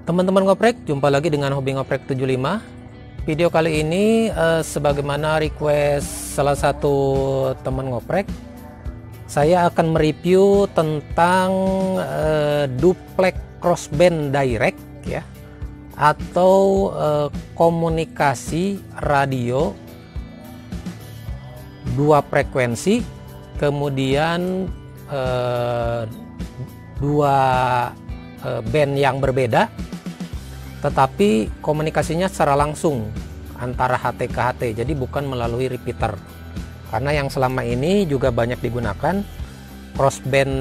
Teman-teman ngoprek, jumpa lagi dengan Hobi Ngoprek 75. Video kali ini sebagaimana request salah satu teman ngoprek, saya akan mereview tentang duplex crossband direct ya, atau komunikasi radio dua frekuensi, kemudian dua band yang berbeda, tetapi komunikasinya secara langsung antara HT ke HT, jadi bukan melalui repeater. Karena yang selama ini juga banyak digunakan, crossband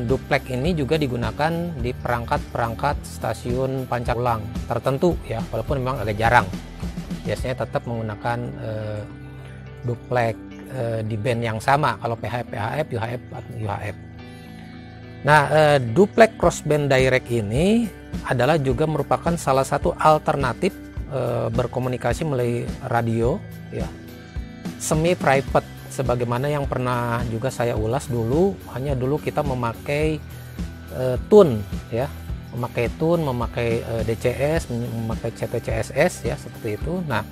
duplex ini juga digunakan di perangkat-perangkat stasiun pancar ulang tertentu ya, walaupun memang agak jarang. Biasanya tetap menggunakan duplex di band yang sama, kalau PHF, UHF, UHF. Nah, duplex crossband direct ini adalah juga merupakan salah satu alternatif berkomunikasi melalui radio ya, semi private, sebagaimana yang pernah juga saya ulas dulu. Hanya dulu kita memakai tune ya, memakai tune, memakai DCS, memakai CTCSS ya, seperti itu. Nah,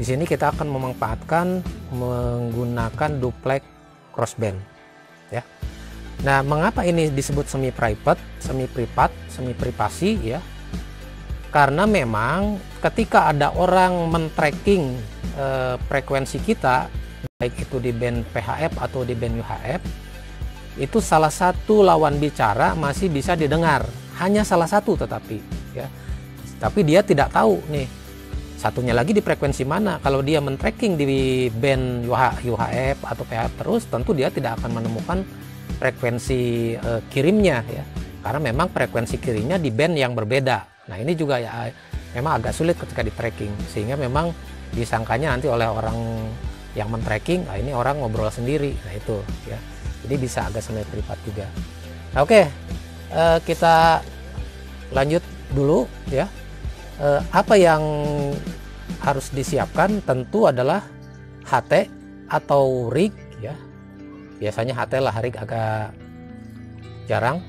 di sini kita akan memanfaatkan menggunakan duplex crossband ya. Nah, mengapa ini disebut semi private, semi privat, semi privasi ya? Karena memang ketika ada orang men-tracking frekuensi kita, baik itu di band PHF atau di band UHF, itu salah satu lawan bicara masih bisa didengar, hanya salah satu tetapi ya. Tapi dia tidak tahu nih satunya lagi di frekuensi mana. Kalau dia men-tracking di band UHF atau PHF terus, tentu dia tidak akan menemukan frekuensi kirimnya ya, karena memang frekuensi kirimnya di band yang berbeda. Nah, ini juga ya memang agak sulit ketika di tracking, sehingga memang disangkanya nanti oleh orang yang men-tracking, nah ini orang ngobrol sendiri. Nah itu ya, jadi bisa agak semi privat juga. Nah, oke, kita lanjut dulu ya. Apa yang harus disiapkan tentu adalah HT atau rig ya. Biasanya HT lah, rig agak jarang,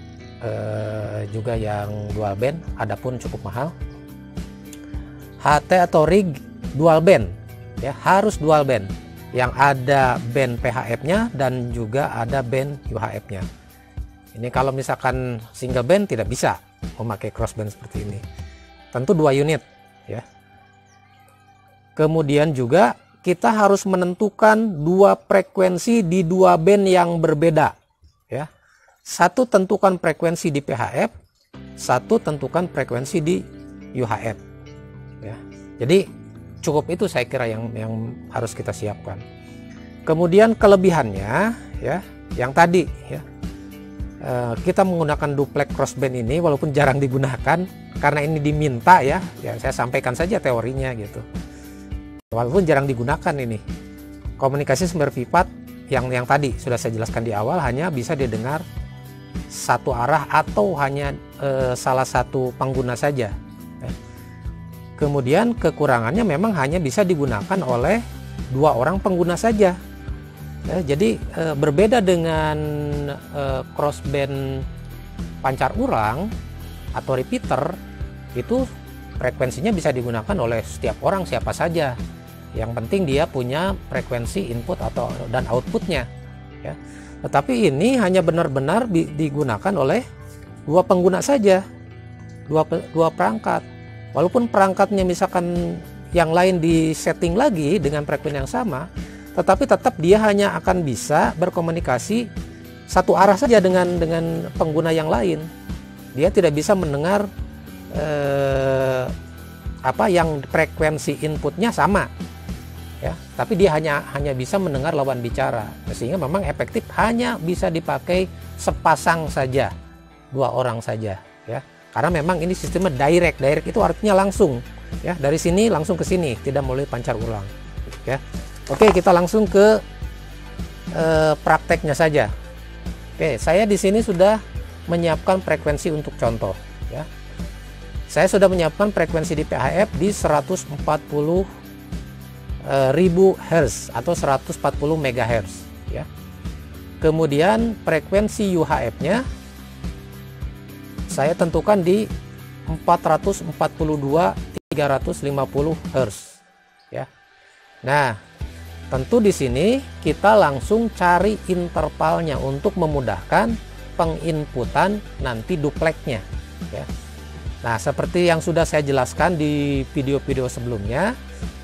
juga yang dual band, adapun cukup mahal. HT atau rig dual band ya, harus dual band, yang ada band PHF-nya dan juga ada band UHF-nya. Ini kalau misalkan single band tidak bisa memakai crossband seperti ini, tentu 2 unit ya. Kemudian juga kita harus menentukan 2 frekuensi di 2 band yang berbeda ya. Satu tentukan frekuensi di PHF, satu tentukan frekuensi di UHF ya. Jadi cukup itu saya kira yang harus kita siapkan. Kemudian kelebihannya ya, yang tadi ya, kita menggunakan duplex crossband ini walaupun jarang digunakan karena ini diminta ya, saya sampaikan saja teorinya gitu. Walaupun jarang digunakan, ini komunikasi sumber privat yang tadi sudah saya jelaskan di awal, hanya bisa didengar satu arah atau hanya salah satu pengguna saja. Kemudian kekurangannya memang hanya bisa digunakan oleh 2 orang pengguna saja. Jadi berbeda dengan crossband pancar ulang atau repeater, itu frekuensinya bisa digunakan oleh setiap orang, siapa saja. Yang penting dia punya frekuensi input dan outputnya ya. Tetapi ini hanya benar-benar digunakan oleh 2 pengguna saja, dua perangkat. Walaupun perangkatnya misalkan yang lain di setting lagi dengan frekuensi yang sama, tetapi tetap dia hanya akan bisa berkomunikasi satu arah saja dengan pengguna yang lain. Dia tidak bisa mendengar yang frekuensi inputnya sama ya, tapi dia hanya bisa mendengar lawan bicara, sehingga memang efektif hanya bisa dipakai sepasang saja, 2 orang saja ya, karena memang ini sistemnya direct itu artinya langsung ya, dari sini langsung ke sini, tidak melalui pancar ulang ya. Oke, kita langsung ke prakteknya saja. Oke, saya di sini sudah menyiapkan frekuensi untuk contoh ya. Saya sudah menyiapkan frekuensi di PHF di 140.000 Hz atau 140 MHz ya. Kemudian frekuensi UHF-nya saya tentukan di 442-350 Hz ya. Nah, tentu di sini kita langsung cari intervalnya untuk memudahkan penginputan nanti dupleknya ya. Nah, seperti yang sudah saya jelaskan di video-video sebelumnya,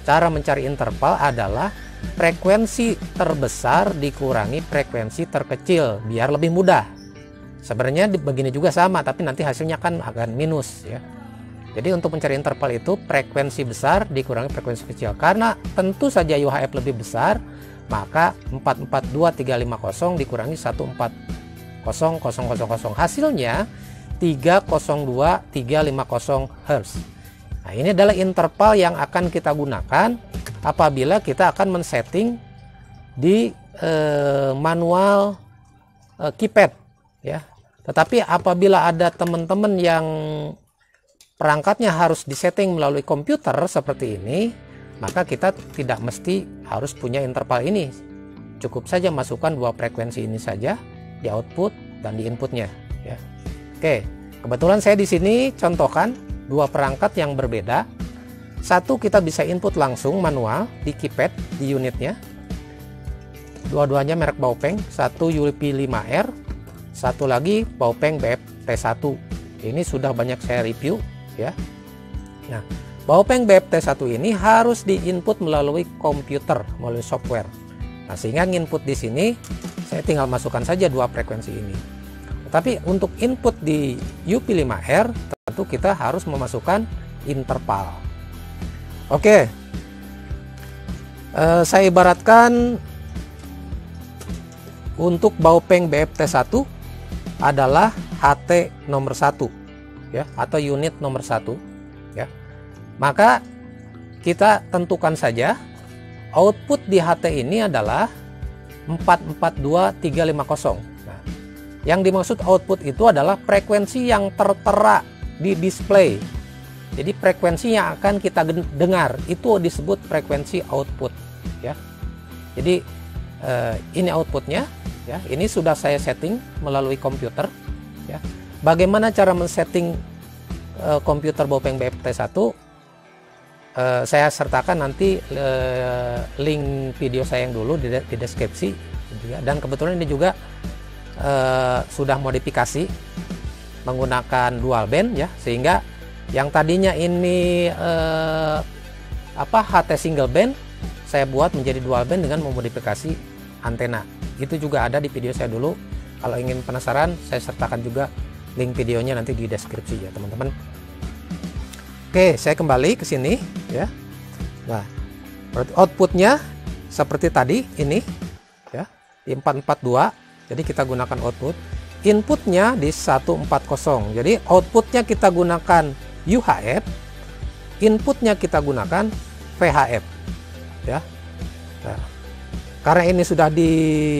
cara mencari interval adalah frekuensi terbesar dikurangi frekuensi terkecil biar lebih mudah. Sebenarnya begini juga sama, tapi nanti hasilnya kan akan minus ya. Jadi untuk mencari interval itu frekuensi besar dikurangi frekuensi kecil. Karena tentu saja UHF lebih besar, maka 442.350 dikurangi 140.000. Hasilnya 302.350 Hz. Nah, ini adalah interval yang akan kita gunakan apabila kita akan men-setting di manual keypad ya. Tetapi apabila ada teman-teman yang perangkatnya harus disetting melalui komputer seperti ini, maka kita tidak mesti harus punya interval ini. Cukup saja masukkan dua frekuensi ini saja di output dan di inputnya ya. Oke, kebetulan saya di sini contohkan dua perangkat yang berbeda. Satu kita bisa input langsung manual di keypad di unitnya. Dua-duanya merek Baopeng, satu UP5R, satu lagi Baopeng BF-T1. Ini sudah banyak saya review ya. Nah, Baopeng BF-T1 ini harus diinput melalui komputer, melalui software. Nah, sehingga input di sini saya tinggal masukkan saja dua frekuensi ini. Tapi untuk input di UP5R tentu kita harus memasukkan interval. Oke, saya ibaratkan untuk Baopeng BF-T1 adalah HT nomor 1 ya, atau unit nomor 1 ya. Maka kita tentukan saja output di HT ini adalah 442.350. Yang dimaksud output itu adalah frekuensi yang tertera di display. Jadi frekuensi yang akan kita dengar itu disebut frekuensi output ya. Jadi ini outputnya ya. Ini sudah saya setting melalui komputer ya. Bagaimana cara men-setting komputer Baopeng BF-T1? Saya sertakan nanti link video saya yang dulu di deskripsi dan kebetulan ini juga sudah modifikasi menggunakan dual band ya, sehingga yang tadinya ini HT single band saya buat menjadi dual band dengan memodifikasi antena. Itu juga ada di video saya dulu. Kalau ingin penasaran, saya sertakan juga link videonya nanti di deskripsi ya teman-teman. Oke, saya kembali ke sini ya. Nah, outputnya seperti tadi ini ya, di 442. Jadi kita gunakan output, inputnya di 140. Jadi outputnya kita gunakan UHF, inputnya kita gunakan VHF ya. Nah, karena ini sudah di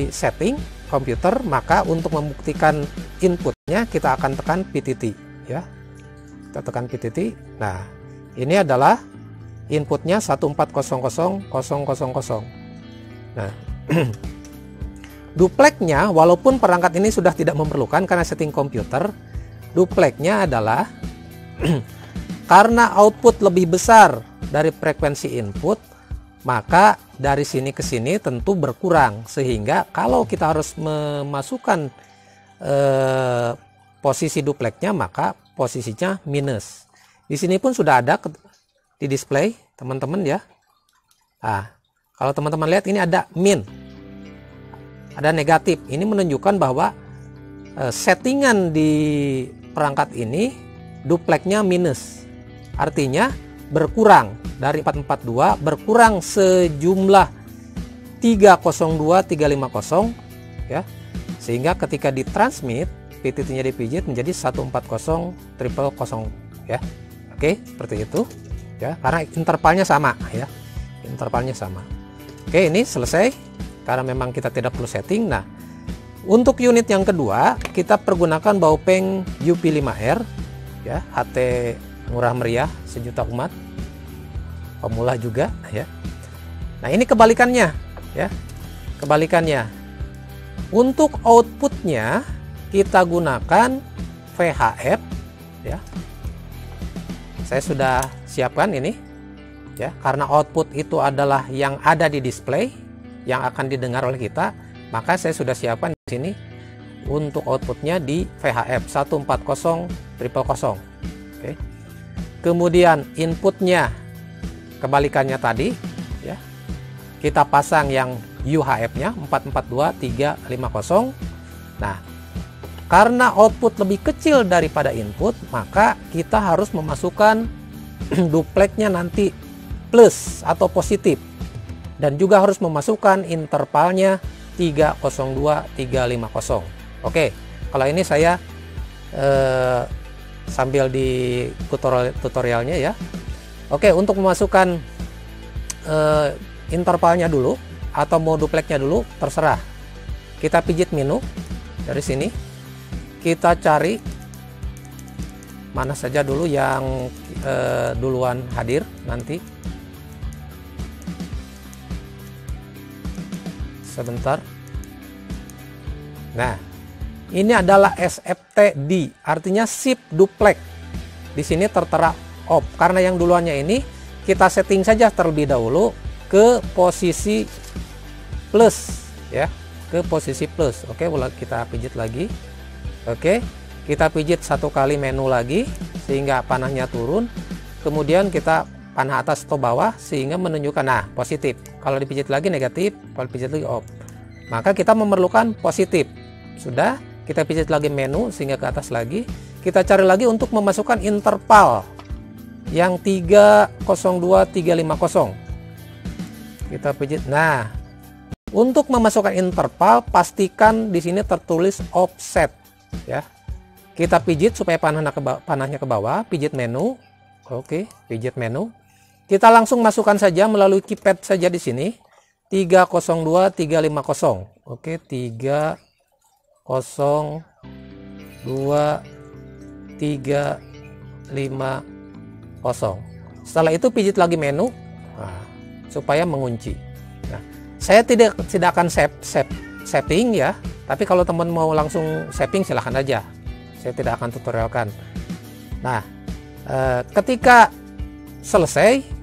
setting komputer, maka untuk membuktikan inputnya kita akan tekan PTT ya. Kita tekan PTT. Nah, ini adalah inputnya 1400000. Nah, dupleknya, walaupun perangkat ini sudah tidak memerlukan karena setting komputer, dupleknya adalah karena output lebih besar dari frekuensi input, maka dari sini ke sini tentu berkurang, sehingga kalau kita harus memasukkan posisi dupleknya, maka posisinya minus. Di sini pun sudah ada di display teman-teman ya. Nah, kalau teman-teman lihat ini ada min, ada negatif. Ini menunjukkan bahwa settingan di perangkat ini dupleknya minus. Artinya berkurang dari 442, berkurang sejumlah 302.350 ya. Sehingga ketika ditransmit PTT-nya dipijit menjadi 140.000 ya. Oke, seperti itu ya. Karena intervalnya sama ya. Intervalnya sama. Oke, ini selesai. Karena memang kita tidak perlu setting. Nah, untuk unit yang kedua kita pergunakan Baopeng UP5R ya, HT murah meriah sejuta umat, pemula juga ya. Nah, ini kebalikannya ya. Kebalikannya. Untuk outputnya kita gunakan VHF ya. saya sudah siapkan ini ya, karena output itu adalah yang ada di display yang akan didengar oleh kita, maka saya sudah siapkan di sini untuk outputnya di VHF 140000. Oke. Kemudian inputnya kebalikannya tadi ya, kita pasang yang UHF-nya 442350. Nah, karena output lebih kecil daripada input, maka kita harus memasukkan dupleknya nanti plus atau positif, dan juga harus memasukkan intervalnya 302350. Oke, kalau ini saya sambil di tutorialnya ya. Oke, untuk memasukkan intervalnya dulu atau mau dupleknya dulu, terserah. Kita pijit menu dari sini, kita cari mana saja dulu yang duluan hadir nanti. Sebentar. Nah, ini adalah SFTD, artinya Shift Duplex. Di sini tertera off, karena yang duluannya ini kita setting saja terlebih dahulu ke posisi plus ya, ke posisi plus. Oke, kita pijit lagi. Oke, kita pijit satu kali menu lagi sehingga panahnya turun, kemudian kita panah atas atau bawah sehingga menunjukkan nah positif. Kalau dipijit lagi negatif, kalau dipijit lagi off, maka kita memerlukan positif. Sudah, kita pijit lagi menu sehingga ke atas lagi, kita cari lagi untuk memasukkan interval yang 302350. Kita pijit. Nah, untuk memasukkan interval pastikan di sini tertulis offset ya. Kita pijit supaya panahnya ke bawah, pijit menu. Oke, pijit menu. Kita langsung masukkan saja melalui keypad saja di sini 302350. Oke, 302350. Setelah itu pijit lagi menu supaya mengunci. Nah, saya tidak akan setting ya, tapi kalau teman mau langsung setting silahkan aja. Saya tidak akan tutorialkan. Nah, ketika selesai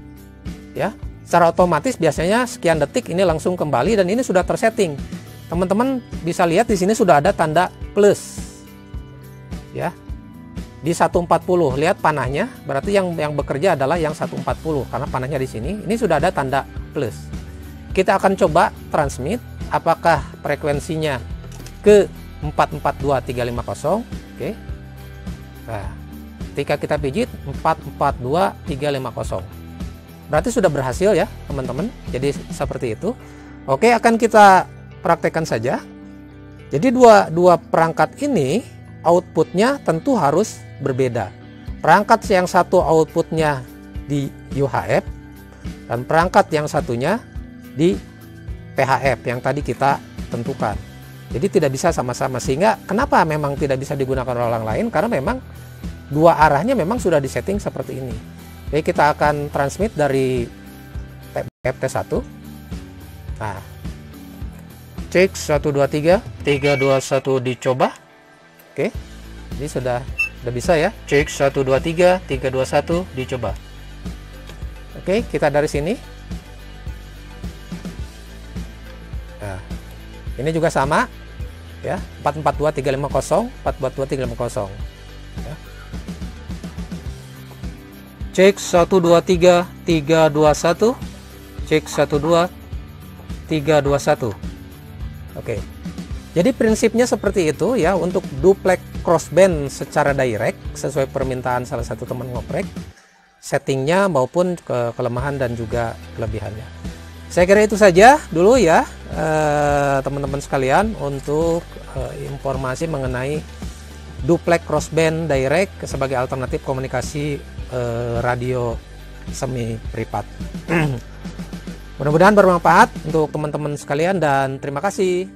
ya, secara otomatis biasanya sekian detik ini langsung kembali dan ini sudah tersetting. Teman-teman bisa lihat di sini sudah ada tanda plus ya. Di 140 lihat panahnya, berarti yang bekerja adalah yang 140 karena panahnya di sini. Ini sudah ada tanda plus. Kita akan coba transmit apakah frekuensinya ke 442350. Oke. Nah, ketika kita pijit 442350. Berarti sudah berhasil ya, teman-teman. Jadi seperti itu. Oke, akan kita praktekkan saja. Jadi dua perangkat ini outputnya tentu harus berbeda. Perangkat yang satu outputnya di UHF dan perangkat yang satunya di PHF yang tadi kita tentukan. Jadi tidak bisa sama-sama, sehingga kenapa memang tidak bisa digunakan oleh orang lain, karena memang dua arahnya memang sudah disetting seperti ini. Jadi kita akan transmit dari FT1. Nah, cek 1 2 3 3 2 1 dicoba. Oke. Jadi sudah bisa ya. Cek 1 2 3 3 2 1 dicoba. Oke, kita dari sini. Nah, ini juga sama ya, 442350, 442350 ya. Cek 1 2 3 3 2 1. Cek 1 2 3 2 1. Oke. Jadi prinsipnya seperti itu ya, untuk duplex crossband secara direct sesuai permintaan salah satu teman ngoprek, settingnya maupun kelemahan dan juga kelebihannya. Saya kira itu saja dulu ya teman-teman sekalian untuk informasi mengenai duplex crossband direct sebagai alternatif komunikasi radio semi privat. Mudah-mudahan bermanfaat untuk teman-teman sekalian dan terima kasih.